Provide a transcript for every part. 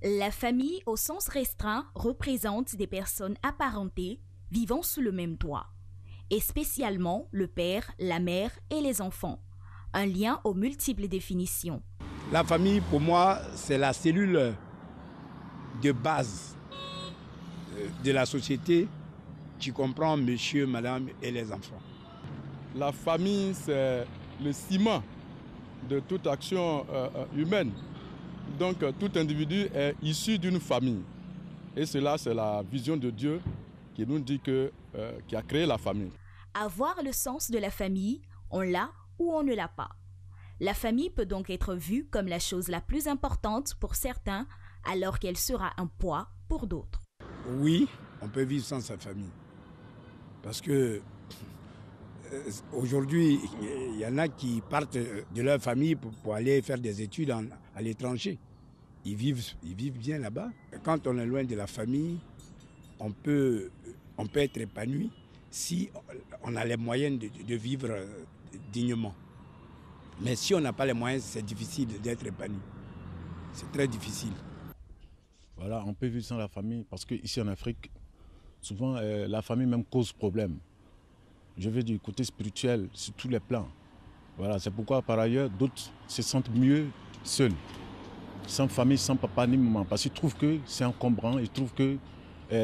La famille, au sens restreint, représente des personnes apparentées vivant sous le même toit, et spécialement le père, la mère et les enfants. Un lien aux multiples définitions. La famille, pour moi, c'est la cellule de base de la société qui comprend monsieur, madame et les enfants. La famille, c'est le ciment de toute action humaine. Donc, tout individu est issu d'une famille. Et cela, c'est la vision de Dieu qui nous dit qui a créé la famille. Avoir le sens de la famille, on l'a ou on ne l'a pas. La famille peut donc être vue comme la chose la plus importante pour certains, alors qu'elle sera un poids pour d'autres. Oui, on peut vivre sans sa famille. Parce que aujourd'hui, il y en a qui partent de leur famille pour aller faire des études à l'étranger. Ils vivent bien là-bas. Quand on est loin de la famille, on peut être épanoui si on a les moyens de vivre dignement. Mais si on n'a pas les moyens, c'est difficile d'être épanoui. C'est très difficile. Voilà, on peut vivre sans la famille parce qu'ici en Afrique, souvent la famille même cause problème. Je veux du côté spirituel sur tous les plans. Voilà, c'est pourquoi par ailleurs d'autres se sentent mieux seuls, sans famille, sans papa ni maman, parce qu'ils trouvent que c'est encombrant, ils trouvent que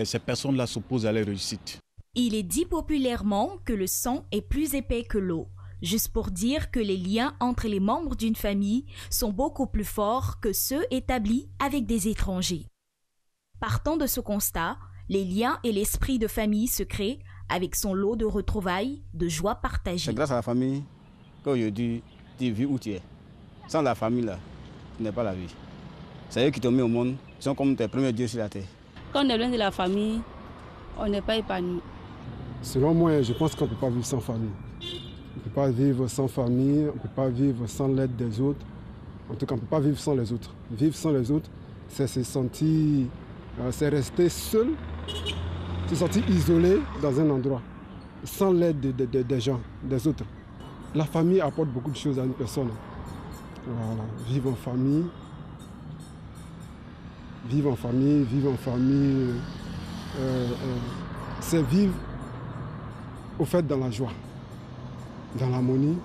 ces personnes-là s'opposent à leur réussite. Il est dit populairement que le sang est plus épais que l'eau, juste pour dire que les liens entre les membres d'une famille sont beaucoup plus forts que ceux établis avec des étrangers. Partant de ce constat, les liens et l'esprit de famille se créent avec son lot de retrouvailles, de joie partagée. C'est grâce à la famille qu'aujourd'hui tu vis où tu es. Sans la famille, là, tu n'es pas la vie. C'est eux qui t'ont mis au monde, ils sont comme tes premiers dieux sur la terre. Quand on est loin de la famille, on n'est pas épanoui. Selon moi, je pense qu'on ne peut pas vivre sans famille. On ne peut pas vivre sans famille, on ne peut pas vivre sans l'aide des autres. En tout cas, on ne peut pas vivre sans les autres. Vivre sans les autres, c'est se sentir, c'est rester seul, se sentir isolé dans un endroit, sans l'aide des gens, des autres. La famille apporte beaucoup de choses à une personne. Voilà. Vivre en famille, c'est vivre au fait dans la joie, dans l'harmonie.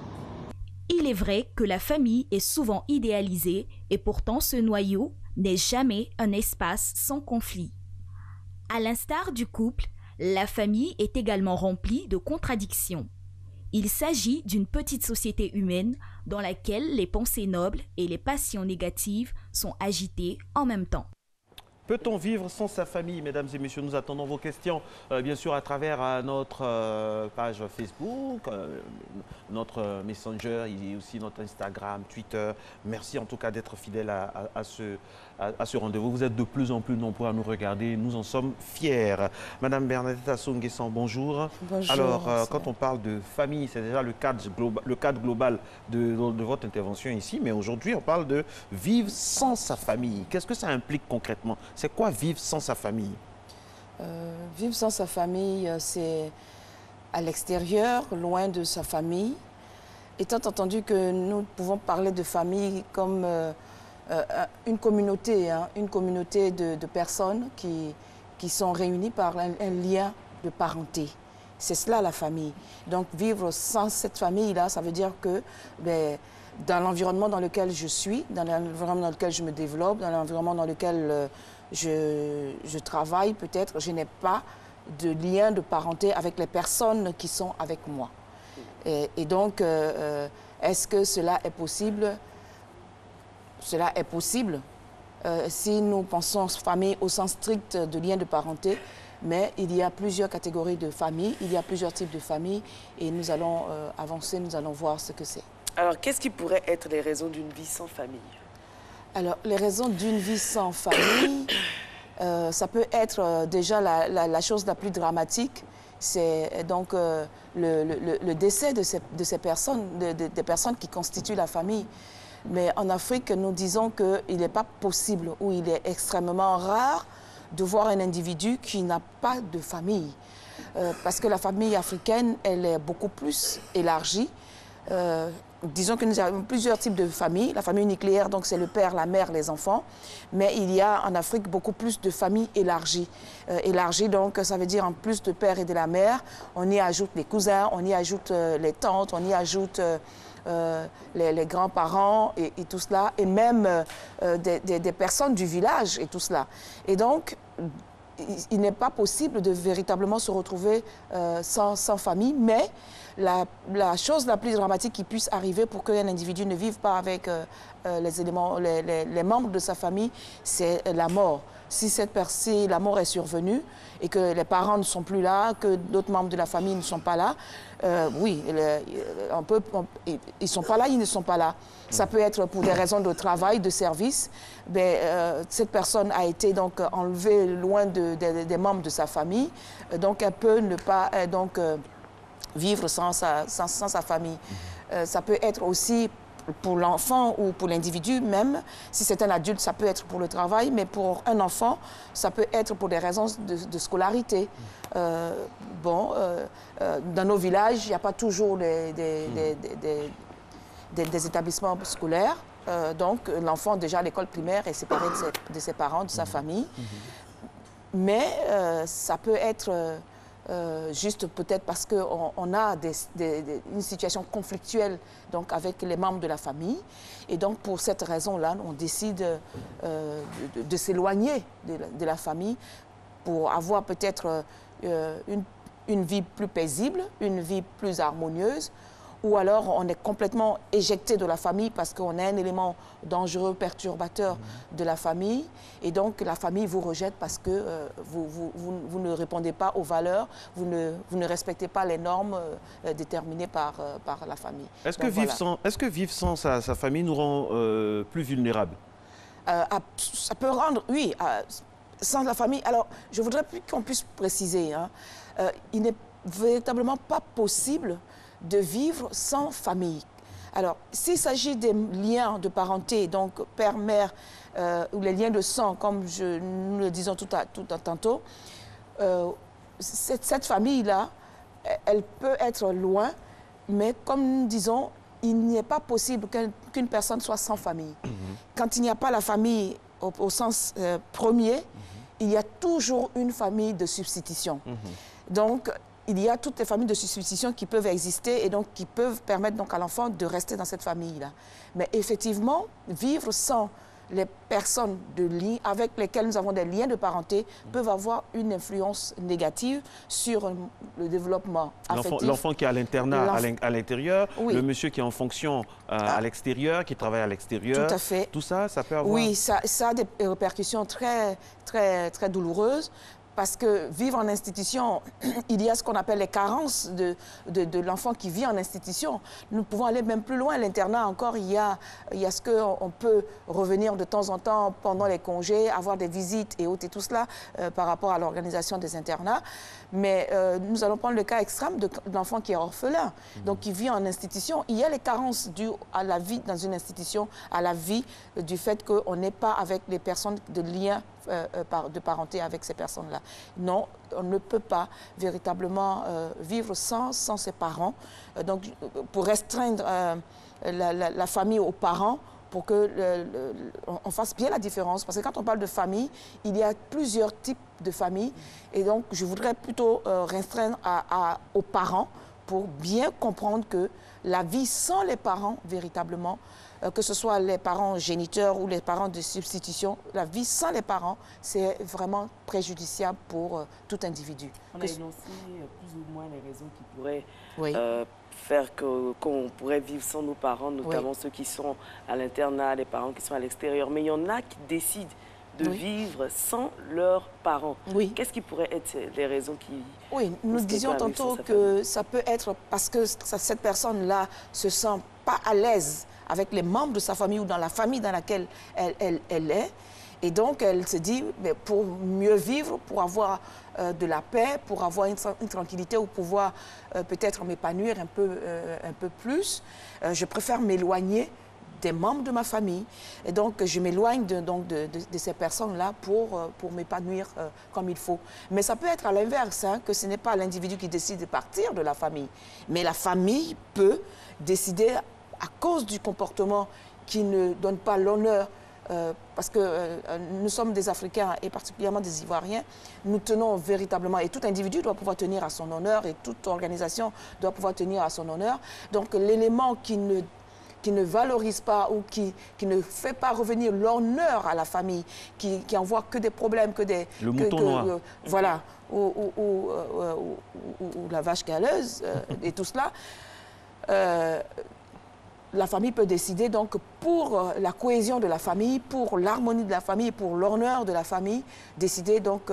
Il est vrai que la famille est souvent idéalisée et pourtant ce noyau n'est jamais un espace sans conflit. À l'instar du couple, la famille est également remplie de contradictions. Il s'agit d'une petite société humaine dans laquelle les pensées nobles et les passions négatives sont agitées en même temps. Peut-on vivre sans sa famille, mesdames et messieurs? Nous attendons vos questions, bien sûr, à travers notre page Facebook, notre Messenger, et aussi notre Instagram, Twitter. Merci en tout cas d'être fidèles à ce rendez-vous. Vous êtes de plus en plus nombreux à nous regarder. Nous en sommes fiers. Madame Bernadette Assou-Nguessan, bonjour. Bonjour. Alors, quand on parle de famille, c'est déjà le cadre global de votre intervention ici. Mais aujourd'hui, on parle de vivre sans sa famille. Qu'est-ce que ça implique concrètement? C'est quoi vivre sans sa famille? Vivre sans sa famille, c'est à l'extérieur, loin de sa famille. Étant entendu que nous pouvons parler de famille comme une communauté de personnes qui sont réunies par un lien de parenté. C'est cela la famille. Donc vivre sans cette famille-là, ça veut dire que dans l'environnement dans lequel je suis, dans l'environnement dans lequel je me développe, dans l'environnement dans lequel je travaille peut-être, je n'ai pas de lien de parenté avec les personnes qui sont avec moi. Et donc, est-ce que cela est possible? Cela est possible si nous pensons famille au sens strict de lien de parenté, mais il y a plusieurs catégories de familles, il y a plusieurs types de familles et nous allons avancer, nous allons voir ce que c'est. Alors, qu'est-ce qui pourrait être les raisons d'une vie sans famille? Alors, les raisons d'une vie sans famille, ça peut être déjà la chose la plus dramatique, c'est donc le décès de ces personnes, des personnes qui constituent la famille. Mais en Afrique, nous disons qu'il n'est pas possible ou il est extrêmement rare de voir un individu qui n'a pas de famille. Parce que la famille africaine, elle est beaucoup plus élargie. disons que nous avons plusieurs types de familles. La famille nucléaire, donc c'est le père, la mère, les enfants. Mais il y a en Afrique beaucoup plus de familles élargies. Élargies, donc ça veut dire en plus de père et de la mère, on y ajoute les cousins, on y ajoute les tantes, on y ajoute les grands-parents et tout cela, et même des personnes du village et tout cela. Et donc, il n'est pas possible de véritablement se retrouver sans famille, mais la chose la plus dramatique qui puisse arriver pour qu'un individu ne vive pas avec les membres de sa famille, c'est la mort. Si la mort est survenue et que les parents ne sont plus là, que d'autres membres de la famille ne sont pas là, oui, ils ne sont pas là, ils ne sont pas là. Ça peut être pour des raisons de travail, de service. Mais, cette personne a été donc enlevée loin des membres de sa famille, donc elle peut ne pas vivre sans sa famille. Ça peut être aussi pour l'enfant ou pour l'individu même. Si c'est un adulte, ça peut être pour le travail, mais pour un enfant, ça peut être pour des raisons de scolarité. Dans nos villages, il n'y a pas toujours des établissements scolaires. Donc, l'enfant, déjà à l'école primaire, est séparé de ses parents, de sa famille. Mais ça peut être juste peut-être parce qu'on a une situation conflictuelle donc, avec les membres de la famille. Et donc, pour cette raison-là, on décide de s'éloigner de la famille pour avoir peut-être une vie plus paisible, une vie plus harmonieuse. Ou alors on est complètement éjecté de la famille parce qu'on est un élément dangereux, perturbateur de la famille. Et donc la famille vous rejette parce que vous ne répondez pas aux valeurs, vous ne respectez pas les normes déterminées par la famille. Est-ce que vivre sans sa famille nous rend plus vulnérables? Ça peut rendre, oui, sans la famille. Alors je voudrais qu'on puisse préciser, hein, il n'est véritablement pas possible de vivre sans famille. Alors, s'il s'agit des liens de parenté, donc père, mère, ou les liens de sang, comme nous le disons tantôt, cette famille-là, elle peut être loin, mais comme nous disons, il n'est pas possible qu'une personne soit sans famille. Quand il n'y a pas la famille au sens premier, il y a toujours une famille de substitution. Donc, il y a toutes les familles de substitution qui peuvent exister et donc qui peuvent permettre donc à l'enfant de rester dans cette famille-là. Mais effectivement, vivre sans les personnes avec lesquelles nous avons des liens de parenté peuvent avoir une influence négative sur le développement affectif. L'enfant qui est à l'internat à l'intérieur, oui. Le monsieur qui est en fonction à l'extérieur, qui travaille à l'extérieur. Tout à fait. Tout ça, ça peut avoir... Oui, ça a des répercussions très, très, très douloureuses. Parce que vivre en institution, il y a ce qu'on appelle les carences de l'enfant qui vit en institution. Nous pouvons aller même plus loin. L'internat encore, il y a ce qu'on peut revenir de temps en temps pendant les congés, avoir des visites et autres et tout cela par rapport à l'organisation des internats. Mais nous allons prendre le cas extrême de l'enfant qui est orphelin, donc qui vit en institution. Il y a les carences dues à la vie dans une institution, à la vie du fait qu'on n'est pas avec les personnes de lien de parenté avec ces personnes-là. Non, on ne peut pas véritablement vivre sans ses parents. Donc, pour restreindre la famille aux parents, pour qu'on fasse bien la différence. Parce que quand on parle de famille, il y a plusieurs types de familles. Et donc, je voudrais plutôt restreindre aux parents pour bien comprendre que la vie sans les parents, véritablement, que ce soit les parents géniteurs ou les parents de substitution, la vie sans les parents, c'est vraiment préjudiciable pour tout individu. On a énoncé plus ou moins les raisons qui pourraient faire qu'on pourrait vivre sans nos parents, notamment ceux qui sont à l'internat, les parents qui sont à l'extérieur. Mais il y en a qui décident de vivre sans leurs parents. Qu'est-ce qui pourrait être les raisons qui... Oui, nous disions tantôt que ça peut être parce que cette personne-là se sent pas à l'aise avec les membres de sa famille ou dans la famille dans laquelle elle est. Et donc, elle se dit, mais pour mieux vivre, pour avoir de la paix, pour avoir une tranquillité ou pouvoir peut-être m'épanouir un peu plus, je préfère m'éloigner des membres de ma famille. Et donc, je m'éloigne de ces personnes-là pour m'épanouir comme il faut. Mais ça peut être à l'inverse, hein, que ce n'est pas l'individu qui décide de partir de la famille. Mais la famille peut décider à cause du comportement qui ne donne pas l'honneur, parce que nous sommes des Africains et particulièrement des Ivoiriens, nous tenons véritablement, et tout individu doit pouvoir tenir à son honneur et toute organisation doit pouvoir tenir à son honneur. Donc l'élément qui ne valorise pas ou qui ne fait pas revenir l'honneur à la famille, qui envoie que des problèmes, que des... Le mouton noir. Voilà, ou la vache galeuse et tout cela. La famille peut décider donc pour la cohésion de la famille, pour l'harmonie de la famille, pour l'honneur de la famille, décider donc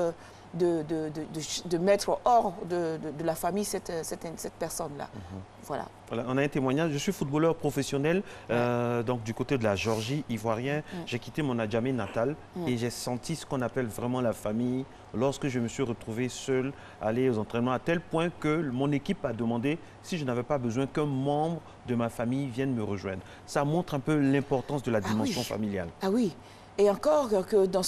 de mettre hors de la famille cette personne-là. Voilà. Voilà. On a un témoignage. Je suis footballeur professionnel donc du côté de la Géorgie, ivoirien. J'ai quitté mon Adjamé natal et j'ai senti ce qu'on appelle vraiment la famille lorsque je me suis retrouvé seul, aller aux entraînements, à tel point que mon équipe a demandé si je n'avais pas besoin qu'un membre de ma famille vienne me rejoindre. Ça montre un peu l'importance de la dimension familiale. Ah oui. Et encore que dans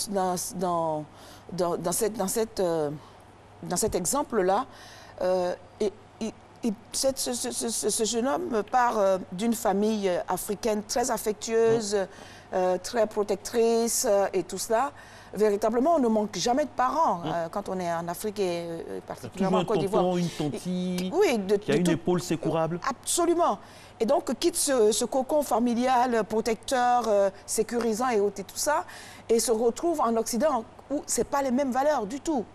cet exemple-là, ce jeune homme part d'une famille africaine très affectueuse, très protectrice et tout cela. Véritablement, on ne manque jamais de parents quand on est en Afrique et particulièrement en Côte d'Ivoire. Une tontine, oui, qui a une épaule sécourable. Absolument. Et donc, quitte ce cocon familial, protecteur, sécurisant et tout ça, et se retrouve en Occident où ce n'est pas les mêmes valeurs du tout.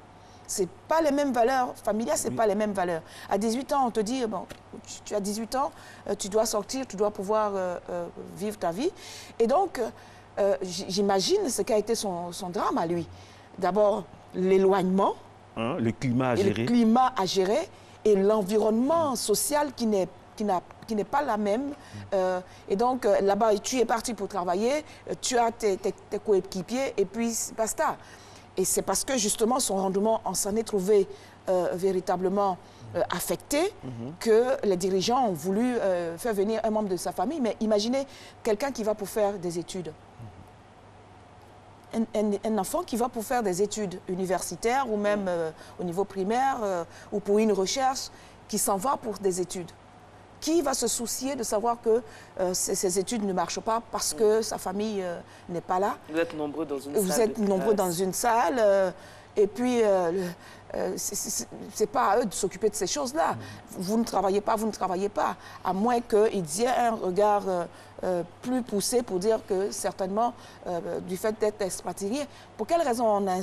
Ce n'est pas les mêmes valeurs familiales, ce n'est pas les mêmes valeurs. À 18 ans, on te dit, bon, tu as 18 ans, tu dois sortir, tu dois pouvoir vivre ta vie. Et donc, j'imagine ce qu'a été son drame à lui. D'abord, l'éloignement. Le climat à gérer. Le climat à gérer et l'environnement social qui n'est pas la même. Et donc, là-bas, tu es parti pour travailler, tu as tes coéquipiers et puis basta. Et c'est parce que, justement, son rendement, on s'en est trouvé véritablement affecté que les dirigeants ont voulu faire venir un membre de sa famille. Mais imaginez quelqu'un qui va pour faire des études. Un enfant qui va pour faire des études universitaires ou même au niveau primaire ou pour une recherche, qui s'en va pour des études. Qui va se soucier de savoir que ces études ne marchent pas parce que sa famille n'est pas là? Vous êtes nombreux dans une salle. Vous êtes nombreux dans une salle. Et puis, c'est pas à eux de s'occuper de ces choses-là. Vous ne travaillez pas, vous ne travaillez pas. À moins qu'ils aient un regard plus poussé pour dire que, certainement, du fait d'être expatrié, pour quelle raison on a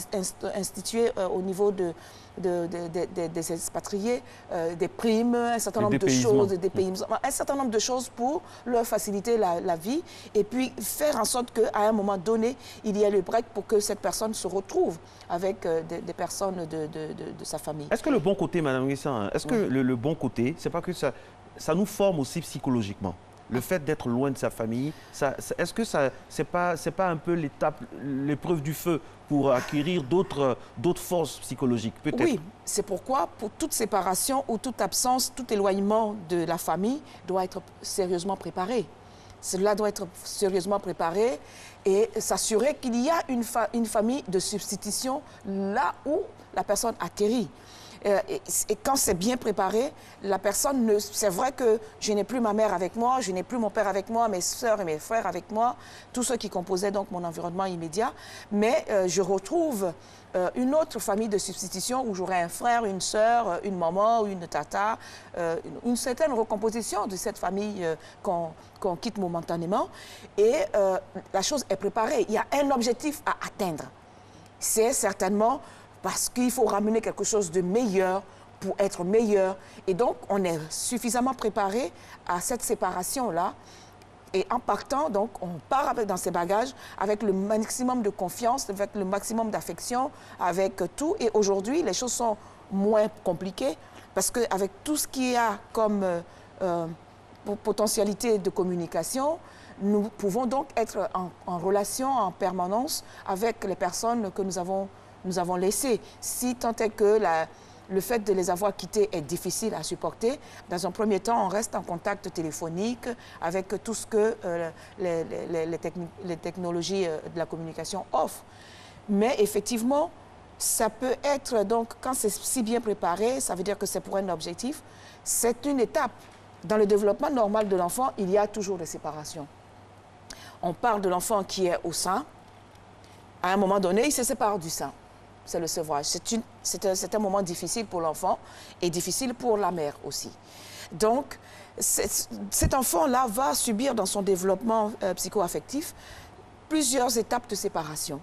institué au niveau des expatriés des primes, un certain nombre de choses, un certain nombre de choses pour leur faciliter la vie et puis faire en sorte qu'à un moment donné, il y ait le break pour que cette personne se retrouve avec des personnes de sa famille. Est-ce que le bon côté, Madame Nguessan, est-ce que le bon côté, c'est pas que ça nous forme aussi psychologiquement? Le fait d'être loin de sa famille, est-ce que c'est pas un peu l'épreuve du feu pour acquérir d'autres forces psychologiques, peut-être? Oui, c'est pourquoi, pour toute séparation ou toute absence, tout éloignement de la famille doit être sérieusement préparé. Cela doit être sérieusement préparé et s'assurer qu'il y a une famille de substitution là où la personne atterrit. Et quand c'est bien préparé, la personne, c'est vrai que je n'ai plus ma mère avec moi, je n'ai plus mon père avec moi, mes sœurs et mes frères avec moi, tous ceux qui composaient donc mon environnement immédiat, mais je retrouve une autre famille de substitution où j'aurai un frère, une sœur, une maman, une tata, une certaine recomposition de cette famille qu'on quitte momentanément. Et la chose est préparée. Il y a un objectif à atteindre. C'est certainement parce qu'il faut ramener quelque chose de meilleur pour être meilleur. Et donc, on est suffisamment préparé à cette séparation-là. Et en partant, donc, on part dans ses bagages avec le maximum de confiance, avec le maximum d'affection, avec tout. Et aujourd'hui, les choses sont moins compliquées parce qu'avec tout ce qu'il y a comme potentialité de communication, nous pouvons donc être en relation en permanence avec les personnes que nous avons laissées. Si tant est que le fait de les avoir quittés est difficile à supporter, dans un premier temps, on reste en contact téléphonique avec tout ce que les technologies de la communication offrent. Mais effectivement, ça peut être, donc, quand c'est si bien préparé, ça veut dire que c'est pour un objectif, c'est une étape Dans le développement normal de l'enfant, il y a toujours des séparations. On parle de l'enfant qui est au sein. À un moment donné, il se sépare du sein. C'est le sevrage. C'est un moment difficile pour l'enfant et difficile pour la mère aussi. Donc, cet enfant-là va subir dans son développement psycho-affectif plusieurs étapes de séparation.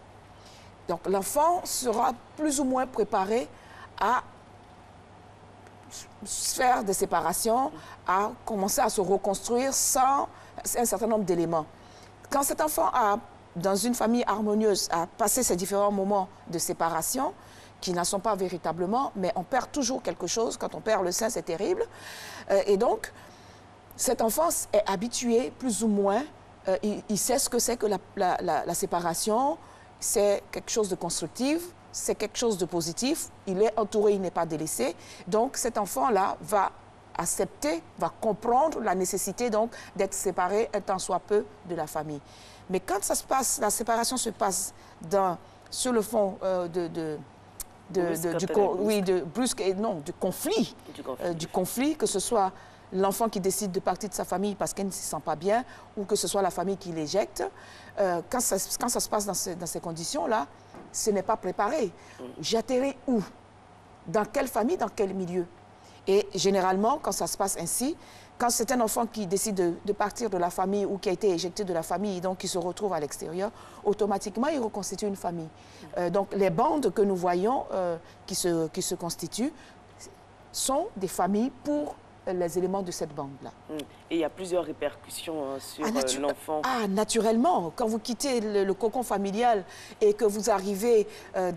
Donc, l'enfant sera plus ou moins préparé à faire des séparations, à commencer à se reconstruire sans un certain nombre d'éléments. Quand cet enfant dans une famille harmonieuse, a passé ces différents moments de séparation, qui n'en sont pas véritablement, mais on perd toujours quelque chose. Quand on perd le sein, c'est terrible. Et donc, cet enfant est habitué, plus ou moins, il sait ce que c'est que la séparation, c'est quelque chose de constructif, c'est quelque chose de positif, il est entouré, il n'est pas délaissé. Donc, cet enfant-là va accepter, va comprendre la nécessité donc d'être séparé un tant soit peu de la famille. Mais quand ça se passe, la séparation se passe sur le fond du conflit, que ce soit l'enfant qui décide de partir de sa famille parce qu'elle ne s'y sent pas bien ou que ce soit la famille qui l'éjecte. Quand ça se passe dans ces conditions-là, ce n'est pas préparé. J'atterris où? Dans quelle famille, dans quel milieu? Et généralement, quand ça se passe ainsi, quand c'est un enfant qui décide de partir de la famille ou qui a été éjecté de la famille, donc qui se retrouve à l'extérieur, automatiquement, il reconstitue une famille. Donc, les bandes que nous voyons qui se constituent sont des familles pour les éléments de cette bande-là. Et il y a plusieurs répercussions sur l'enfant. Naturellement, quand vous quittez le cocon familial et que vous arrivez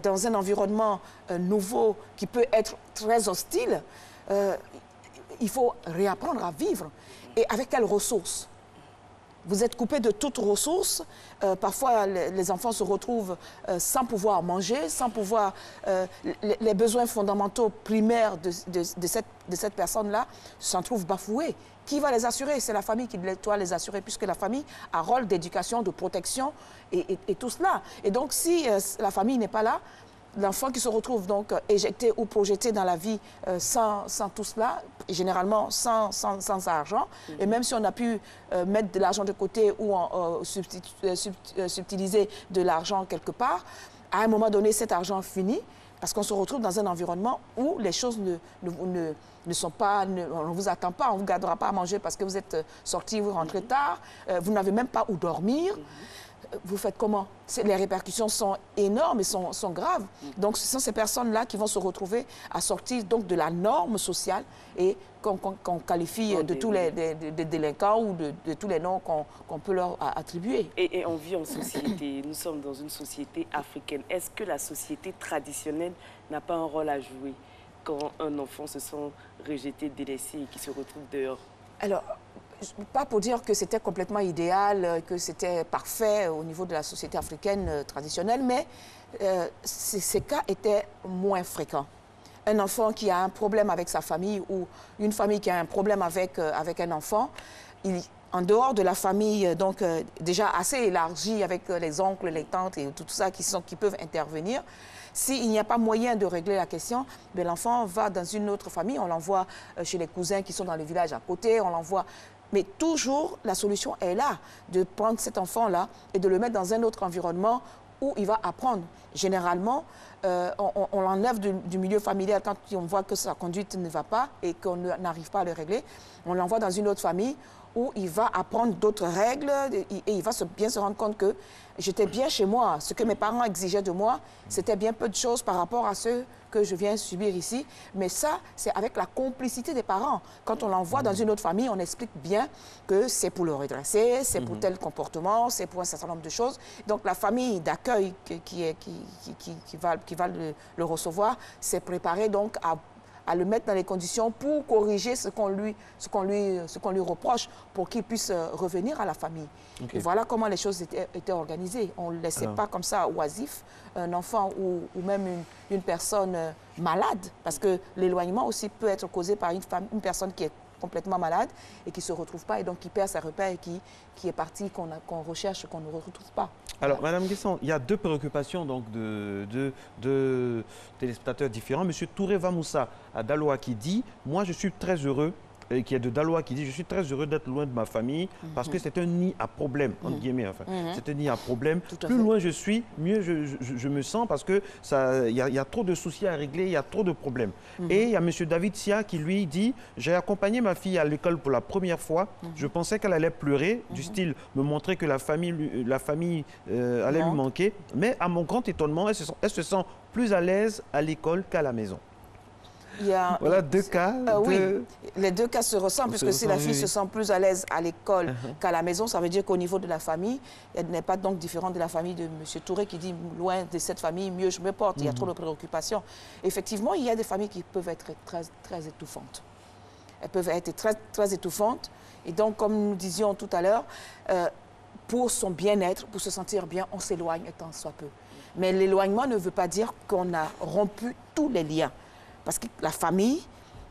dans un environnement nouveau qui peut être très hostile, il faut réapprendre à vivre. Et avec quelles ressources? Vous êtes coupé de toutes ressources. Parfois, les enfants se retrouvent sans pouvoir manger, sans pouvoir... les besoins fondamentaux primaires de cette personne-là s'en trouvent bafoués. Qui va les assurer? C'est la famille qui doit les assurer, puisque la famille a un rôle d'éducation, de protection et tout cela. Et donc, si la famille n'est pas là, l'enfant qui se retrouve donc éjecté ou projeté dans la vie sans tout cela, généralement sans argent, et même si on a pu mettre de l'argent de côté ou subtiliser de l'argent quelque part, à un moment donné, cet argent finit parce qu'on se retrouve dans un environnement où les choses ne sont pas, on ne vous attend pas, on ne vous gardera pas à manger parce que vous êtes sorti, vous rentrez tard, vous n'avez même pas où dormir. Vous faites comment? Les répercussions sont énormes et sont graves. Donc, ce sont ces personnes-là qui vont se retrouver à sortir donc, de la norme sociale et qu'on qualifie de tous les délinquants ou de tous les noms qu'on peut leur attribuer. Et on vit en société, nous sommes dans une société africaine. Est-ce que la société traditionnelle n'a pas un rôle à jouer quand un enfant se sent rejeté, délaissé et qui se retrouve dehors? Alors, pas pour dire que c'était complètement idéal, que c'était parfait au niveau de la société africaine traditionnelle, mais ces cas étaient moins fréquents. Un enfant qui a un problème avec sa famille ou une famille qui a un problème avec un enfant, en dehors de la famille donc, déjà assez élargie avec les oncles, les tantes et tout ça qui peuvent intervenir, s'il n'y a pas moyen de régler la question, l'enfant va dans une autre famille, on l'envoie chez les cousins qui sont dans le village à côté, on l'envoie... Mais toujours, la solution est là, de prendre cet enfant-là et de le mettre dans un autre environnement où il va apprendre. Généralement, on l'enlève du milieu familial quand on voit que sa conduite ne va pas et qu'on n'arrive pas à le régler. On l'envoie dans une autre famille où il va apprendre d'autres règles et il va bien se rendre compte que j'étais bien chez moi. Ce que mes parents exigeaient de moi, c'était bien peu de choses par rapport à ce que je viens subir ici. Mais ça, c'est avec la complicité des parents. Quand on l'envoie dans une autre famille, on explique bien que c'est pour le redresser, c'est pour tel comportement, c'est pour un certain nombre de choses. Donc la famille d'accueil qui va le recevoir, s'est préparée donc à le mettre dans les conditions pour corriger ce qu'on lui reproche pour qu'il puisse revenir à la famille. Okay. Et voilà comment les choses étaient organisées. On ne laissait pas comme ça oisif un enfant ou même une personne malade, parce que l'éloignement aussi peut être causé par une personne qui est complètement malade et qui ne se retrouve pas et donc qui perd ses repères et qui est parti, qu'on recherche, qu'on ne retrouve pas. Alors, voilà. Madame Guesson, il y a deux préoccupations donc, de téléspectateurs différents. Monsieur Touré Vamoussa à Daloa qui dit « Moi, je suis très heureux qui est de Daloa, qui dit « Je suis très heureux d'être loin de ma famille parce que c'est un nid à problème, entre guillemets. Enfin. C'est un nid à problème. Plus loin je suis, mieux je me sens parce que y a trop de soucis à régler, il y a trop de problèmes. Et il y a M. David Sia qui lui dit « J'ai accompagné ma fille à l'école pour la première fois. Je pensais qu'elle allait pleurer, du style me montrer que la famille allait lui manquer. Mais à mon grand étonnement, elle se sent plus à l'aise à l'école qu'à la maison. » Voilà deux cas. Oui, les deux cas se ressemblent, puisque si la fille se sent plus à l'aise à l'école qu'à la maison, ça veut dire qu'au niveau de la famille, elle n'est pas donc différente de la famille de M. Touré qui dit « Loin de cette famille, mieux je me porte, il y a trop de préoccupations ». Effectivement, il y a des familles qui peuvent être très étouffantes. Elles peuvent être très étouffantes. Et donc, comme nous disions tout à l'heure, pour son bien-être, pour se sentir bien, on s'éloigne tant soit peu. Mais l'éloignement ne veut pas dire qu'on a rompu tous les liens. Parce que la famille,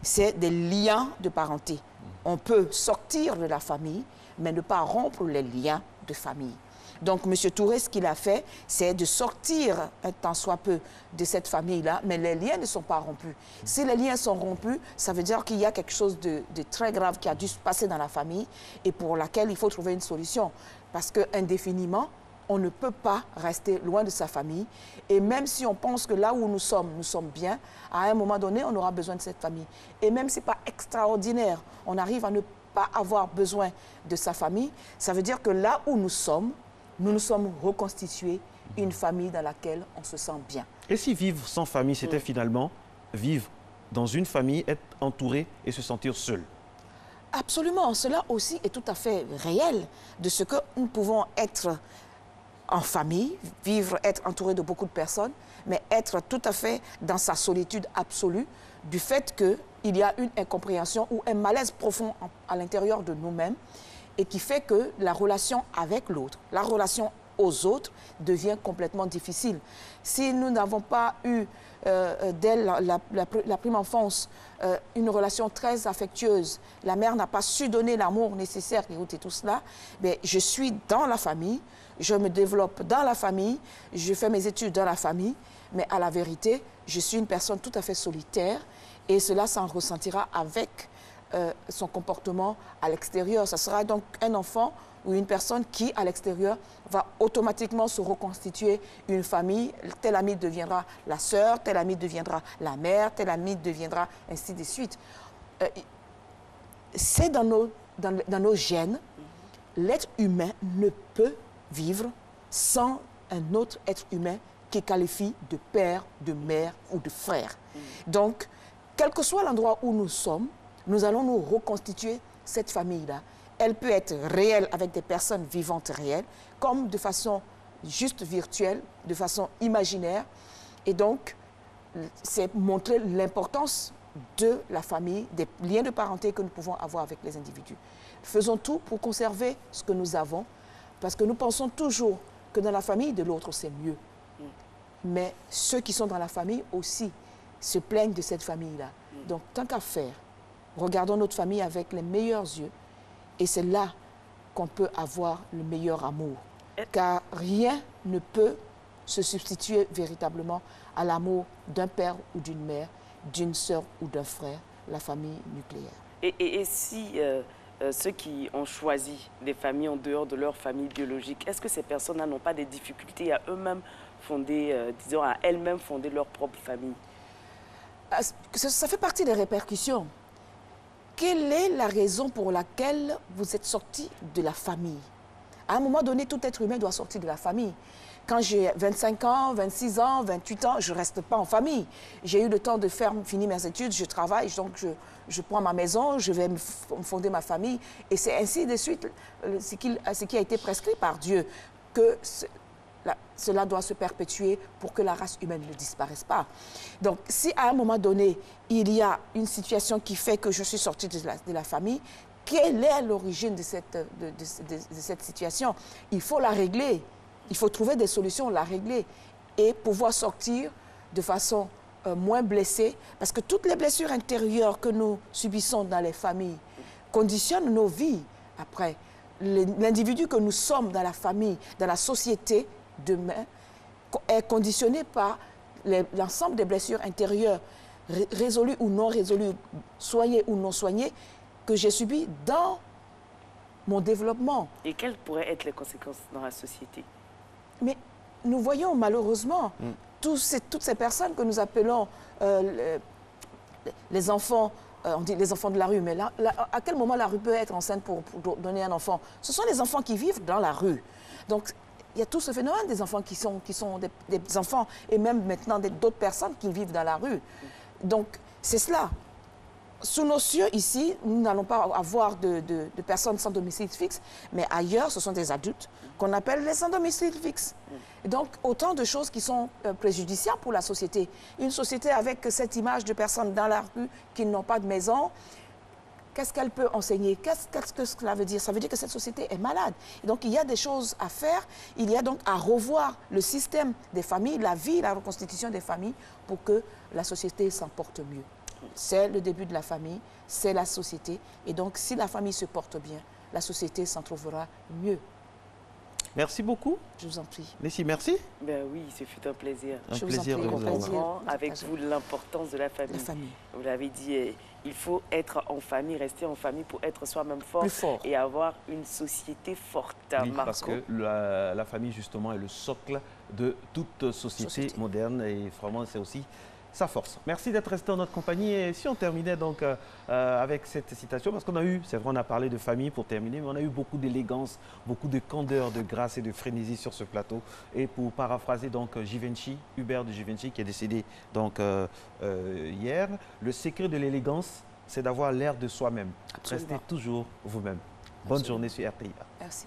c'est des liens de parenté. On peut sortir de la famille, mais ne pas rompre les liens de famille. Donc, M. Touré, ce qu'il a fait, c'est de sortir un tant soit peu de cette famille-là, mais les liens ne sont pas rompus. Si les liens sont rompus, ça veut dire qu'il y a quelque chose de très grave qui a dû se passer dans la famille et pour laquelle il faut trouver une solution. Parce qu'indéfiniment, on ne peut pas rester loin de sa famille. Et même si on pense que là où nous sommes bien, à un moment donné, on aura besoin de cette famille. Et même si ce n'est pas extraordinaire, on arrive à ne pas avoir besoin de sa famille, ça veut dire que là où nous nous sommes reconstitués une famille dans laquelle on se sent bien. Et si vivre sans famille, c'était finalement vivre dans une famille, être entouré et se sentir seul? Absolument. Cela aussi est tout à fait réel de ce que nous pouvons être en famille, vivre, être entouré de beaucoup de personnes, mais être tout à fait dans sa solitude absolue du fait qu'il y a une incompréhension ou un malaise profond à l'intérieur de nous-mêmes et qui fait que la relation avec l'autre, la relation aux autres devient complètement difficile. Si nous n'avons pas eu dès la prime enfance une relation très affectueuse, la mère n'a pas su donner l'amour nécessaire et tout cela, mais je suis dans la famille, je me développe dans la famille, je fais mes études dans la famille, mais à la vérité, je suis une personne tout à fait solitaire et cela s'en ressentira avec son comportement à l'extérieur. Ça sera donc un enfant ou une personne qui, à l'extérieur, va automatiquement se reconstituer une famille. Tel ami deviendra la sœur, tel ami deviendra la mère, tel ami deviendra ainsi de suite. C'est dans nos gènes. L'être humain ne peut vivre sans un autre être humain qui qualifie de père, de mère ou de frère. Donc, quel que soit l'endroit où nous sommes, nous allons nous reconstituer cette famille-là. Elle peut être réelle avec des personnes vivantes réelles, comme de façon juste virtuelle, de façon imaginaire. Et donc, c'est montrer l'importance de la famille, des liens de parenté que nous pouvons avoir avec les individus. Faisons tout pour conserver ce que nous avons, parce que nous pensons toujours que dans la famille de l'autre, c'est mieux. Mais ceux qui sont dans la famille aussi se plaignent de cette famille-là. Donc, tant qu'à faire, regardons notre famille avec les meilleurs yeux et c'est là qu'on peut avoir le meilleur amour. Car rien ne peut se substituer véritablement à l'amour d'un père ou d'une mère, d'une sœur ou d'un frère, la famille nucléaire. Et si ceux qui ont choisi des familles en dehors de leur famille biologique, est-ce que ces personnes-là n'ont pas des difficultés à eux-mêmes fonder, disons, à elles-mêmes fonder leur propre famille? Ça fait partie des répercussions. Quelle est la raison pour laquelle vous êtes sorti de la famille? À un moment donné, tout être humain doit sortir de la famille. Quand j'ai 25 ans, 26 ans, 28 ans, je ne reste pas en famille. J'ai eu le temps de finir mes études, je travaille, donc je prends ma maison, je vais me fonder ma famille. Et c'est ainsi de suite ce qui a été prescrit par Dieu, que cela doit se perpétuer pour que la race humaine ne disparaisse pas. Donc, si à un moment donné, il y a une situation qui fait que je suis sortie de la famille, quelle est l'origine de cette situation? Il faut la régler. Il faut trouver des solutions, la régler et pouvoir sortir de façon moins blessée. Parce que toutes les blessures intérieures que nous subissons dans les familles conditionnent nos vies après. L'individu que nous sommes dans la famille, dans la société, demain, est conditionné par l'ensemble des blessures intérieures, résolues ou non résolues, soignées ou non soignées, que j'ai subies dans mon développement. Et quelles pourraient être les conséquences dans la société? Mais nous voyons malheureusement toutes ces personnes que nous appelons les enfants, on dit les enfants de la rue, mais là, à quel moment la rue peut être enceinte pour donner un enfant? Ce sont les enfants qui vivent dans la rue. Donc, il y a tout ce phénomène des enfants qui sont des enfants et même maintenant d'autres personnes qui vivent dans la rue. Donc, c'est cela. Sous nos cieux, ici, nous n'allons pas avoir de personnes sans domicile fixe, mais ailleurs, ce sont des adultes qu'on appelle les sans domicile fixe. Et donc, autant de choses qui sont préjudiciables pour la société. Une société avec cette image de personnes dans la rue qui n'ont pas de maison, qu'est-ce qu'elle peut enseigner? Qu'est-ce que cela veut dire? Ça veut dire que cette société est malade. Et donc, il y a des choses à faire. Il y a donc à revoir le système des familles, la vie, la reconstitution des familles pour que la société s'en porte mieux. C'est le début de la famille, c'est la société. Et donc, si la famille se porte bien, la société s'en trouvera mieux. Merci beaucoup. Je vous en prie. Merci. Ben oui, ce fut un plaisir. Un plaisir de vous avoir. Avec vous l'importance de la famille. La famille. Vous l'avez dit, il faut être en famille, rester en famille pour être soi-même fort, et avoir une société forte. Oui, parce que la famille, justement, est le socle de toute société moderne. Et vraiment, c'est aussi sa force. Merci d'être resté en notre compagnie. Et si on terminait donc avec cette citation, parce qu'on a eu, c'est vrai, on a parlé de famille pour terminer, mais on a eu beaucoup d'élégance, beaucoup de candeur, de grâce et de frénésie sur ce plateau. Et pour paraphraser donc Givenchy, Hubert de Givenchy, qui est décédé donc hier, le secret de l'élégance, c'est d'avoir l'air de soi-même. Restez toujours vous-même. Bonne journée sur RTI. Merci.